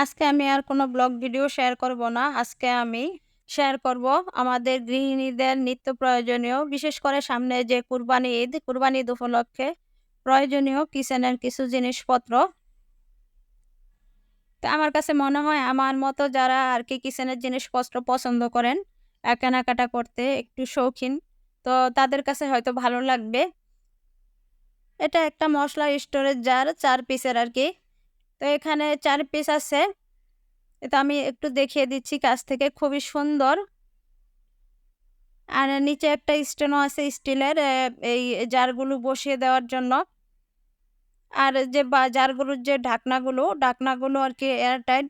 আজকে আমি আর কোনো ব্লগ ভিডিও শেয়ার করব না। আজকে আমি শেয়ার করব আমাদের গৃহিণীদের নিত্য প্রয়োজনীয়, বিশেষ করে সামনে যে কুরবানি ঈদ উপলক্ষে প্রয়োজনীয় কিচেনের কিছু জিনিসপত্র। তো আমার কাছে মনে হয় আমার মতো যারা আরকি কিচেনের জিনিসপত্র পছন্দ করেন, কেনাকাটা করতে একটু শৌখিন, তো তাদের কাছে হয়তো ভালো লাগবে। এটা একটা মসলা স্টোরেজ জার ৪ পিসের আরকি। তো এখানে ৪ পিস আছে। এটা আমি একটু দেখিয়ে দিচ্ছি কাছ থেকে, খুবই সুন্দর। আর নিচে একটা স্ট্যান্ডও আছে স্টিলের, এই জারগুলো বসিয়ে দেওয়ার জন্য। আর যে জারগুলোর যে ঢাকনাগুলো আরকি এয়ারটাইট।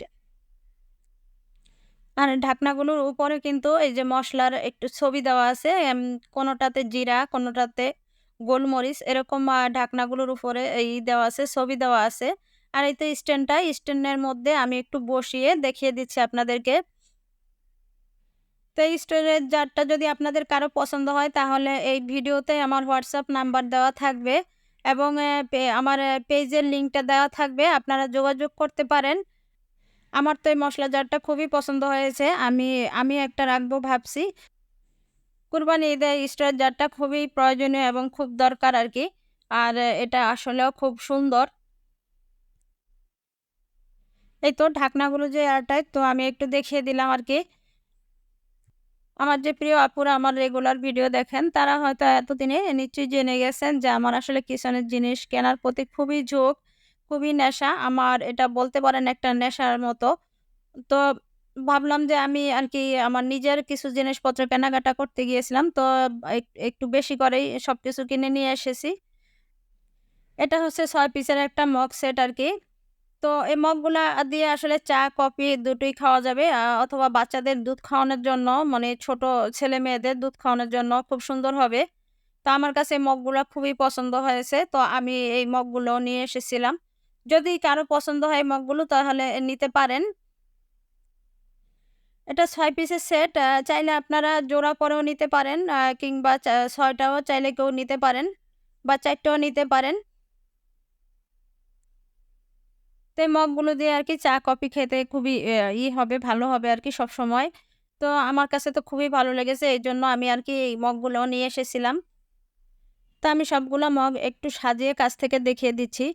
আর ঢাকনাগুলোর উপরে কিন্তু এই যে মসলার একটু ছবি দেওয়া আছে। কোনোটাতে জিরা, কোনোটাতে গোলমরিচ, এরকম ঢাকনাগুলোর উপরে দেওয়া আছে, ছবি দেওয়া আছে। আর এই তো স্ট্যান্ডের মধ্যে আমি একটু বসিয়ে দেখিয়ে দিচ্ছি আপনাদেরকে। তো এই স্টোরেজ জারটা যদি আপনাদের কারো পছন্দ হয় তাহলে এই ভিডিওতে আমার হোয়াটসঅ্যাপ নাম্বার দেওয়া থাকবে এবং আমার পেজের লিঙ্কটা দেওয়া থাকবে। আপনারা যোগাযোগ করতে পারেন। আমার তো এই মসলা জারটা খুবই পছন্দ হয়েছে। আমি একটা রাখবো ভাবছি। কুরবানি ঈদে স্টোরেজ জারটা খুবই প্রয়োজনীয় এবং খুব দরকার আরকি। আর এটা আসলেও খুব সুন্দর। এই তো ঢাকনাগুলো যে এয়ারটাইট, তো আমি একটু দেখিয়ে দিলাম আরকি। আমার যে প্রিয় আপুরা আমার রেগুলার ভিডিও দেখেন, তারা হয়তো এতদিনে নিশ্চয়ই জেনে গেছেন যে আমার আসলে কিচেনের জিনিস কেনার প্রতি খুবই ঝোঁক, খুবই নেশা। আমার এটা বলতে পারেন একটা নেশার মতো। তো ভাবলাম যে আমি আরকি আমার নিজের কিছু জিনিসপত্র কেনাকাটা করতে গিয়েছিলাম। তো একটু বেশি করেই সবকিছু কিনে নিয়ে এসেছি। এটা হচ্ছে ৬ পিসের একটা মগ সেট আরকি। তো এই মগগুলা দিয়ে আসলে চা, কফি দুটোই খাওয়া যাবে। অথবা বাচ্চাদের দুধ খাওয়ানোর জন্য, মানে ছোট ছেলে-মেয়েদের দুধ খাওয়ানোর জন্য খুব সুন্দর হবে। তো আমার কাছে এই মগগুলা খুবই পছন্দ হয়েছে। তো আমি এই মগগুলো নিয়ে এসেছিলাম। যদি কারো পছন্দ হয় এই মগগুলো তাহলে নিতে পারেন। এটা ৬ পিসের সেট। চাইলে আপনারা জোড়া করেও নিতে পারেন, কিংবা ৬ টাও চাইলে কেউ নিতে পারেন বা ৪ টাও নিতে পারেন। তো এই মগগুলো দিয়ে আরকি চা, কফি খেতে খুবই হবে, ভালো হবে আরকি সবসময়। তো আমার কাছে তো খুবই ভালো লেগেছে। এইজন্য আমি আরকি এই মগগুলোও নিয়ে এসেছিলাম। তো আমি সবগুলা মগ একটু সাজিয়ে কাছ থেকে দেখিয়ে দিচ্ছি।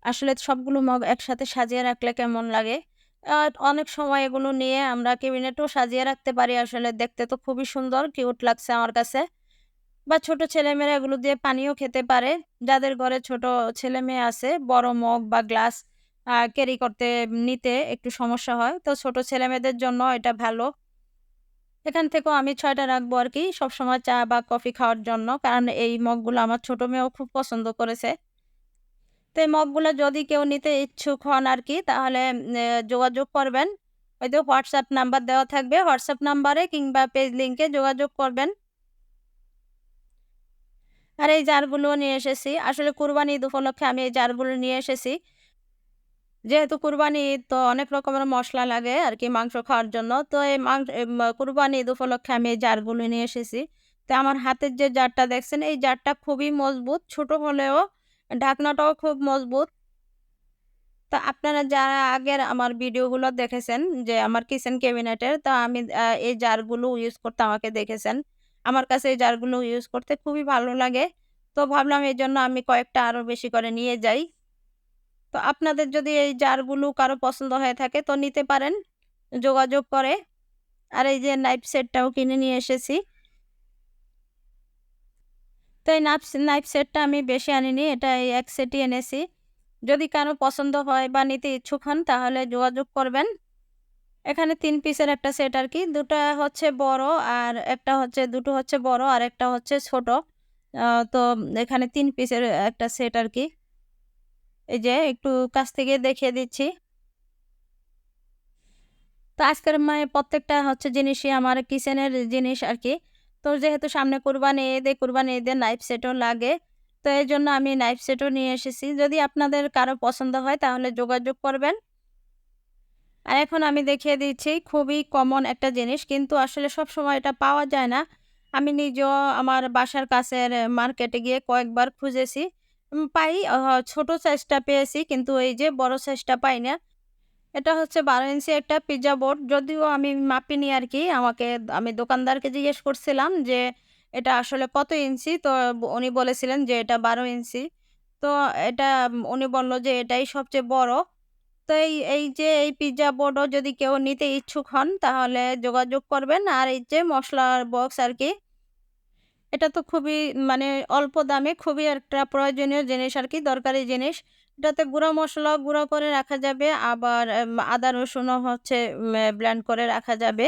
আসলে সবগুলো মগ একসাথে সাজিয়ে রাখলে কেমন লাগে। আ অনেক সময় এগুলো নিয়ে আমরা কেবিনেটেও সাজিয়ে রাখতে পারি। আসলে দেখতে তো খুবই সুন্দর, কিউট লাগছে আমার কাছে। বা ছোট ছেলেমেয়েরা এগুলো দিয়ে পানিও খেতে পারে। যাদের ঘরে ছোট ছেলেমেয়ে আছে, বড় মগ বা গ্লাস ক্যারি করতে নিতে একটু সমস্যা হয়। তো ছোট ছেলেমেয়েদের জন্য এটা ভালো। এখান থেকেও আমি ৬ টা রাখবো আরকি সবসময় চা বা কফি খাওয়ার জন্য। কারণ এই মগগুলো আমার ছোট মেয়েও খুব পছন্দ করেছে। তো এই মগগুলো যদি কেউ নিতে ইচ্ছুক হন আরকি তাহলে যোগাযোগ করবেন। ওই যে হোয়াটসঅ্যাপ নাম্বার দেওয়া থাকবে। হোয়াটসঅ্যাপ নাম্বারে কিংবা পেজ লিংকে যোগাযোগ করবেন। আর এই জারগুলোও নিয়ে এসেছি। আসলে কুরবানি ঈদ উপলক্ষে আমি এই জারগুলো নিয়ে এসেছি। যেহেতু কুরবানি ঈদ, তো অনেক রকমের মসলা লাগে আরকি মাংস খাওয়ার জন্য। তো এই কুরবানি ঈদ উপলক্ষে আমি এই জারগুলো নিয়ে এসেছি। তো আমার হাতের যে জারটা দেখছেন, এই জারটা খুবই মজবুত। ছোট হলেও ঢাকনাটাও খুব মজবুত। তো আপনারা যারা আগের আমার ভিডিওগুলো দেখেছেন যে আমার কিচেন ক্যাবিনেটের, তো আমি এই জারগুলো ইউজ করতে আমাকে দেখেছেন। আমার কাছে এই জারগুলো ইউজ করতে খুবই ভালো লাগে। তো ভাবলাম এজন্য আমি কয়েকটা আরো বেশি করে নিয়ে যাই। তো আপনাদের যদি এই জারগুলো কারো পছন্দ হয়ে থাকে তো নিতে পারেন যোগাযোগ করে। আর এই যে নাইফ সেটটাও কিনে নিয়ে এসেছি। তো এই নাইফ সেটটা আমি বেশি আনিনি। এটা এই ১ সেটই এনেছি। যদি কারো পছন্দ হয় বা নিতে ইচ্ছুক হন তাহলে যোগাযোগ করবেন। এখানে ৩ পিসের একটা সেট আরকি। ২ টা হচ্ছে বড়, আর একটা হচ্ছে, দুটো হচ্ছে বড় আর একটা হচ্ছে ছোট। আ তো এখানে ৩ পিসের একটা সেট আরকি। এই যে একটু কাছ থেকে দেখিয়ে দিচ্ছি। তো আজকের প্রত্যেকটা হচ্ছে জিনিসই আমার কিচেনের জিনিস আরকি। তো যেহেতু সামনে কুরবানি ঈদে নাইফ সেটও লাগে। তো এজন্য আমি নাইফ সেটও নিয়ে এসেছি। যদি আপনাদের কারো পছন্দ হয় তাহলে যোগাযোগ করবেন। আর এখন আমি দেখিয়ে দিচ্ছি খুবই কমন একটা জিনিস, কিন্তু আসলে সবসময় এটা পাওয়া যায় না। আমি নিজেও আমার বাসার কাছের মার্কেটে গিয়ে কয়েকবার খুঁজেছি। পাই ছোট সাইজটা পেয়েছি, কিন্তু এই যে বড় সাইজটা পাই না। এটা হচ্ছে ১২ ইঞ্চি একটা পিজ্জা বোর্ড। যদিও আমি মাপিনি আরকি। আমি দোকানদারকে জিজ্ঞেস করছিলাম যে, "এটা আসলে কত ইঞ্চি?" তো উনি বলেছিলেন যে, "এটা ১২ ইঞ্চি।" তো এটা উনি বলল যে, "এটাই সবচেয়ে বড়।" তো এই পিজ্জা বোর্ডও যদি কেউ নিতে ইচ্ছুক হন তাহলে যোগাযোগ করবেন। আর এই যে মসলার বক্স আরকি, এটা তো খুবই মানে অল্প দামে খুবই একটা প্রয়োজনীয় জিনিস আরকি, দরকারি জিনিস। এটাতে গুঁড়া মসলাও গুঁড়া করে রাখা যাবে, আবার আদা রসুনও হচ্ছে ব্লেন্ড করে রাখা যাবে।